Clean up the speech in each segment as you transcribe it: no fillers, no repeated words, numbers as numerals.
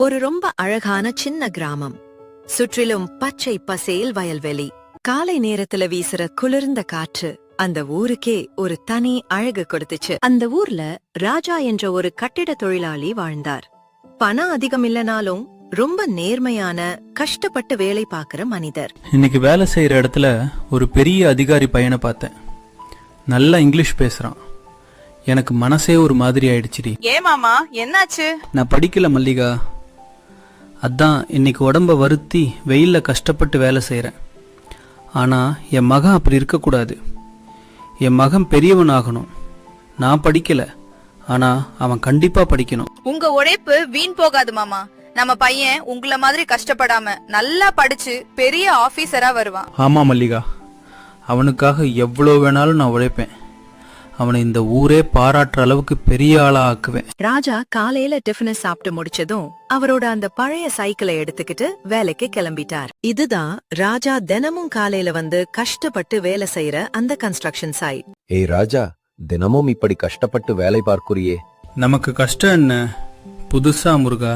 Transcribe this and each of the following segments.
ஒரு ரொம்ப அழகான சின்ன கிராமம். சுற்றிலும் பச்சை பசேல் வயல்வெளி. காலை நேரத்துல வீசுற குளிர்ந்த காற்று அந்த ஊருக்கே ஒரு தனி அழகு கொடுத்துச்சு. அந்த ஊர்ல ராஜா என்ற ஒரு கட்டிட தொழிலாளி வாழ்ந்தார். பணம் அதிகம் இல்லனாலும் ரொம்ப நேர்மையான, கஷ்டப்பட்டு வேலை பாக்குற மனிதர். இன்னைக்கு வேலை செய்யற இடத்துல ஒரு பெரிய அதிகாரி பையனை பார்த்தேன். நல்லா இங்கிலீஷ் பேசுறான். எனக்கு மனசே ஒரு மாதிரி ஆயிடுச்சுடி. ஏன் மாமா, என்னாச்சு? நான் படிக்கல மல்லிகா. அதான் இன்னைக்கு உடம்ப வருத்தி வெயில்ல கஷ்டப்பட்டு வேலை செய்யறேன். ஆனா என் மகன் அப்படி இருக்கக்கூடாது. என் மகன் பெரியவன் ஆகணும். நான் படிக்கல, ஆனா அவன் கண்டிப்பா படிக்கணும். உங்க உழைப்பு வீண் போகாது மாமா. நம்ம பையன் உங்கள மாதிரி கஷ்டப்படாம நல்லா படிச்சு பெரிய ஆபீசரா வருவான். ஆமா மல்லிகா, அவனுக்காக எவ்வளவு வேணாலும் நான் உழைப்பேன். அவனை இந்த ஊரே பாராட்டுற அளவுக்கு பெரிய ஆளா ஆக்குவேன். ராஜா காலையில டிஃபனை சாப்பிட்டு முடிச்சதும் அவரோட அந்த பழைய சைக்கிளை எடுத்துக்கிட்டு வேலைக்கு கிளம்பிட்டார். இதுதான் ராஜா தினமும் காலையில வந்து கஷ்டப்பட்டு வேலை செய்யற அந்த கன்ஸ்ட்ரக்ஷன் சைட். ஏய் ராஜா, தினமும் இப்படி கஷ்டப்பட்டு வேலை பார்க்குறியே. நமக்கு கஷ்டம் என்ன புதுசா முருகா?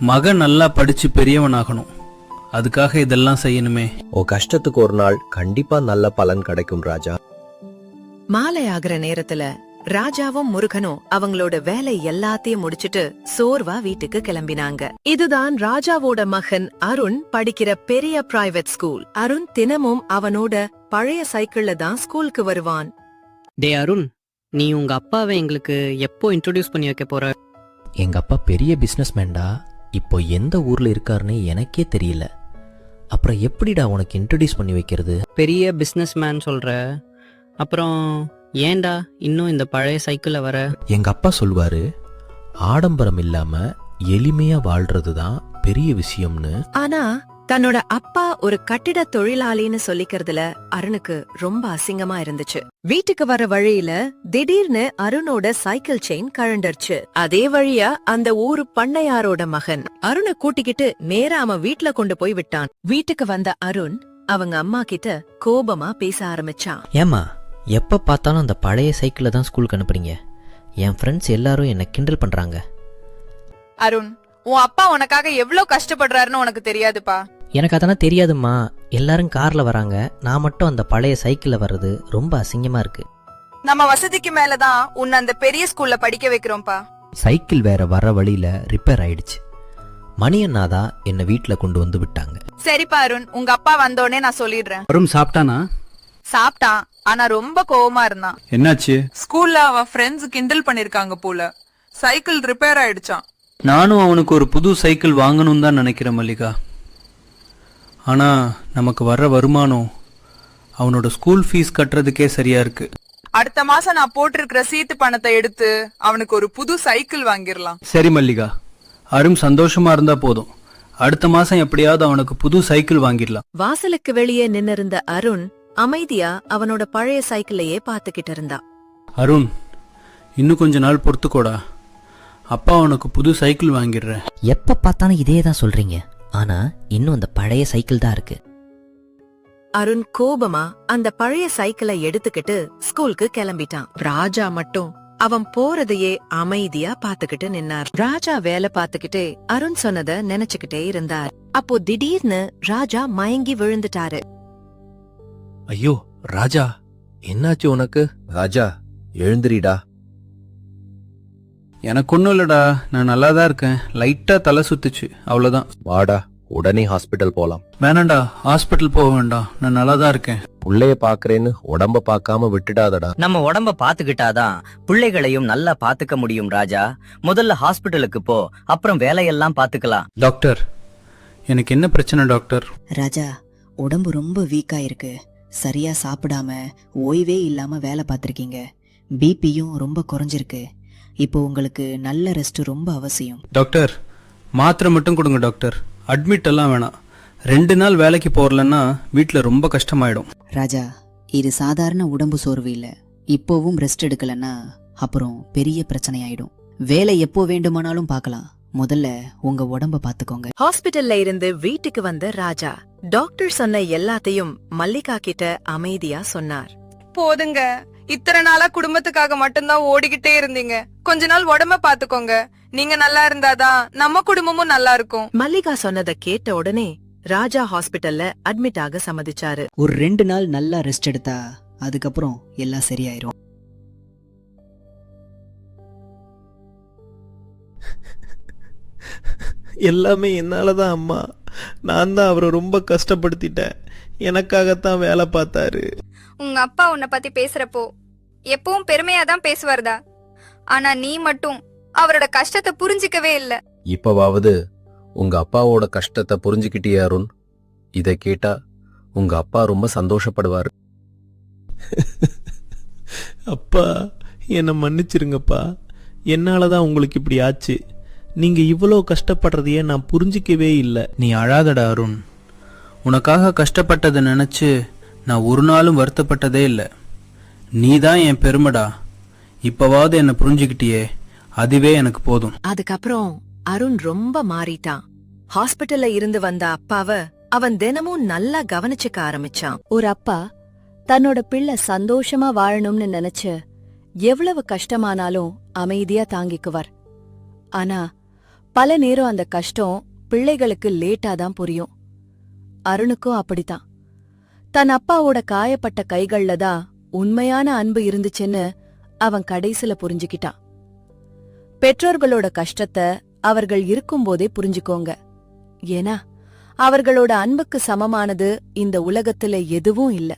மகன் நல்லா படிச்சு பெரியவனாகணும். அதுக்காக இதெல்லாம் செய்யணுமே. ஓ கஷ்டத்துக்கு ஒரு நாள் கண்டிப்பா நல்ல பலன் கிடைக்கும் ராஜா. மாலை ஆகிற நேரத்துல ராஜாவும் முருகனும் அவங்களோட வேலை எல்லாத்தையும் முடிச்சிட்டு சோர்வா வீட்டுக்கு கிளம்பினாங்க. இதுதான் ராஜாவோட மகன் அருண் படிக்கிற பெரிய பிரைவேட் ஸ்கூல். அருண் தினமும் அவனோட பழைய சைக்கிள்ல தான் ஸ்கூலுக்கு வருவான். டே அருண், நீ உங்க அப்பாவை எங்களுக்கு எப்போ இன்ட்ரோடியூஸ் பண்ணி வைக்க போற? எங்க அப்பா பெரிய பிசினஸ்மேன்டா. இப்போ எந்த ஊர்ல இருக்காருன்னு எனக்கே தெரியல. அப்புறம் எப்படிடா உனக்கு இன்ட்ரோடியூஸ் பண்ணி வைக்கிறது? பெரிய பிசினஸ் மேன் சொல்ற, அப்புறம் ஏன்டா இன்னும் இந்த பழைய சைக்கிள்ல வர? எங்க அப்பா சொல்வாரு, ஆடம்பரம் இல்லாம எளிமையா வாழ்றதுதான் பெரிய விஷயம்னு. ஆனா தன்னோட அப்பா ஒரு கட்டிட தொழிலாளின்னு சொல்லிக்கிறதுல அருணுக்கு ரொம்ப அசிங்கமா இருந்துச்சு. வீட்டுக்கு வர வழியில திடீர்னு அருணோட சைக்கிள் செயின் கழண்டர்ச்சு. அதே வழியா அந்த ஊரு பண்ணையாரோட மகன் அருணை கூட்டிக்கிட்டு நேரா அவன் வீட்டுல கொண்டு போய் விட்டான். வீட்டுக்கு வந்த அருண் அவங்க அம்மா கிட்ட கோபமா பேச ஆரம்பிச்சான். ஏமா, எப்ப பார்த்தாலும் அந்த பழைய சைக்கிளை தான் ஸ்கூலுக்கு அனுப்புறீங்க? என் ஃப்ரெண்ட்ஸ் எல்லாரும் என்ன கிண்டல் பண்றாங்க. அருண், உன் அப்பா உனக்காக எவ்வளவு கஷ்டப்படுறாருன்னு உனக்கு தெரியாதுப்பா. எனக்கு அதெல்லாம் தெரியாதுமா. எல்லாரும் கார்ல வராங்க, நான் மட்டும் அந்த பழைய சைக்கிள்ல வர்றது ரொம்ப அசிங்கமா இருக்கு. நம்ம வசதிக்கு மேலதான் உன்னை அந்த பெரிய ஸ்கூல்ல படிக்க வைக்கிறோம்ப்பா. சைக்கிள் வேற வர வழியில ரிப்பேர் ஆயிடுச்சு. மணி அண்ணாதான் என்ன வீட்டுல கொண்டு வந்து விட்டாங்க. சரிப்பா அருண், உங்க அப்பா வந்தோடனே நான் சொல்லிடுறேன். அருண் சாப்பிட்டானா? சாப்பிட்டான், ஆனா ரொம்ப கோவமா இருந்தான். என்னாச்சு? ஸ்கூல்ல அவன் ஃப்ரெண்ட்ஸ் கிண்டல் பண்ணிருக்காங்க போல. சைக்கிள் ரிப்பேர் ஆயிடுச்சான். நானும் அவனுக்கு ஒரு புது சைக்கிள் வாங்கணும் தான் நினைக்கிறேன் மல்லிகா. ஆனா நமக்கு வர்ற வருமானம் அவனோட ஸ்கூல் ஃபீஸ் கட்டுறதுக்கே சரியா இருக்கு. அடுத்த மாசம் நான் போட்டிருக்கிற சீட்டு பணத்தை எடுத்து அவனுக்கு ஒரு புது சைக்கிள் வாங்கிடலாம். சரி மல்லிகா, அருண் சந்தோஷமா இருந்தா போதும். அடுத்த மாசம் எப்படியாவது அவனுக்கு புது சைக்கிள் வாங்கிடலாம். வாசலுக்கு வெளியே நின்னிருந்த அருண் அமைதியா அவனோட பழைய சைக்கிளையே பாத்துக்கிட்டு இருந்தா. அருண், இன்னும் கொஞ்ச நாள் பொறுத்துக்கோடா. அப்பா அவனுக்கு புது சைக்கிள் வாங்கிடுறேன். எப்ப பார்த்தாலும் இதே தான் சொல்றீங்க, ஆனா இன்னும் அந்த பழைய சைக்கிள் தான் இருக்கு. அருண் கோபமா அந்த பழைய சைக்கிளை எடுத்துக்கிட்டு ஸ்கூலுக்கு கிளம்பிட்டான். ராஜா மட்டும் அவன் போறதையே அமைதியா பாத்துக்கிட்டு நின்னார். ராஜா வேலை பாத்துக்கிட்டே அருண் சொன்னத நினைச்சுக்கிட்டே இருந்தார். அப்போ திடீர்னு ராஜா மயங்கி விழுந்துட்டாரு. ஐயோ ராஜா, என்னாச்சு உனக்கு? ராஜா எழுந்திரிடா. எனக்கு ஒன்றும் இல்லடா, நான் நல்லா தான் இருக்கேன். லைட்டா தலை சுத்துச்சு, அவ்வளவுதான். வாடா, உடனே ஹாஸ்பிட்டல் போலாம். வேணாண்டா, ஹாஸ்பிட்டல் போக வேண்டாம். நான் நல்லா தான் இருக்கேன். புள்ளைய பாக்குறேன்னு உடம்ப பாக்காம விட்டுடாதடா. நம்ம உடம்ப பாத்துக்கிட்டாதான் பிள்ளைகளையும் நல்லா பாத்துக்க முடியும் ராஜா. முதல்ல ஹாஸ்பிட்டலுக்கு போ, அப்புறம் வேலையெல்லாம் பாத்துக்கலாம். டாக்டர், எனக்கு என்ன பிரச்சனை டாக்டர்? ராஜா, உடம்பு ரொம்ப வீக்கா இருக்கு. சரியா சாப்பிடாம ஓய்வே இல்லாம வேலை பார்த்திருக்கீங்க. பிபியும் ரொம்ப குறைஞ்சிருக்கு. இப்போ உங்களுக்கு நல்ல ரெஸ்ட் ரொம்ப அவசியம். டாக்டர், மாத்திரை மட்டும் கொடுங்க டாக்டர். அட்மிட் எல்லாம் வேணாம். 2 நாள் வேலைக்கு போறலன்னா வீட்டுல ரொம்ப கஷ்டமாயிடும். ராஜா, இது சாதாரண உடம்பு சோர்வு இல்ல. இப்போவும் ரெஸ்ட் எடுக்கலன்னா அப்புறம் பெரிய பிரச்சனை ஆயிடும். வேலை எப்போ வேண்டுமானாலும் பார்க்கலாம். முதல்ல உங்க உடம்ப பாத்துக்கோங்க. ஹாஸ்பிட்டல்ல இருந்து வீட்டுக்கு வந்த ராஜா டாக்டர் சொன்ன எல்லாத்தையும் மல்லிகா கிட்ட அமைதியா சொன்னார். போதுங்க, இத்தனை நாளா குடும்பத்துக்காக மட்டும்தான் ஓடிக்கிட்டே இருந்தீங்க. கொஞ்ச நாள் உடம்ப பாத்துக்கோங்க. நீங்க நல்லா இருந்தாதான் நம்ம குடும்பமும் நல்லா இருக்கும். மல்லிகா சொன்னதை கேட்ட உடனே ராஜா ஹாஸ்பிடல்ல அட்மிட் ஆக சம்மதிச்சாரு. ஒரு 2 நாள் நல்லா ரெஸ்ட் எடுத்தா அதுக்கப்புறம் எல்லாம் சரியாயிரும். எல்லாமே என்னால தான் அம்மா. நான் தான் அவரை ரொம்ப கஷ்டப்படுத்திட்டேன். எனக்காகத்தான் வேலை பார்த்தாரு. உங்க அப்பா உன்னை பத்தி பேசுறப்போ எப்பவும் பெருமையா தான் பேசுவார்தா. ஆனா நீ மட்டும் அவரோட கஷ்டத்தை புரிஞ்சிக்கவே இல்ல. இப்பவாவது உங்க அப்பாவோட கஷ்டத்தை புரிஞ்சுக்கிட்டியா அருண்? இதை கேட்டா உங்க அப்பா ரொம்ப சந்தோஷப்படுவாரு. அப்பா, என்னை மன்னிச்சிருங்கப்பா. என்னால தான் உங்களுக்கு இப்படி ஆச்சு. நீங்க இவ்வளோ கஷ்டப்படுறதையே நான் புரிஞ்சிக்கவே இல்லை. நீ அழாதடா அருண். உனக்காக கஷ்டப்பட்டதை நினைச்சு நான் ஒரு நாளும் வருத்தப்பட்டதே இல்லை. நீ தான் என் பெருமைடா. இப்பவாவது என்னை புரிஞ்சுக்கிட்டியே, அதுவே எனக்கு போதும். அதுக்கப்புறம் அருண் ரொம்ப மாறிட்டான். ஹாஸ்பிடல்ல இருந்து வந்த அப்பாவ அவன் தினமும் நல்லா கவனிச்சுக்க ஆரம்பிச்சான். ஒரு அப்பா தன்னோட பிள்ளை சந்தோஷமா வாழணும்னு நினைச்சு எவ்வளவு கஷ்டமானாலும் அமைதியா தாங்கிக்குவார். ஆனா பல நேரம் அந்த கஷ்டம் பிள்ளைகளுக்கு லேட்டா தான் புரியும். அருணுக்கும் அப்படித்தான். தன் அப்பாவோட காயப்பட்ட கைகள்ல தான் உண்மையான அன்பு இருந்துச்சுன்னு அவன் கடைசில புரிஞ்சுக்கிட்டான். பெற்றோர்களோட கஷ்டத்தை அவர்கள் இருக்கும்போதே புரிஞ்சுக்கோங்க. ஏன்னா அவர்களோட அன்புக்கு சமமானது இந்த உலகத்துல எதுவும் இல்ல.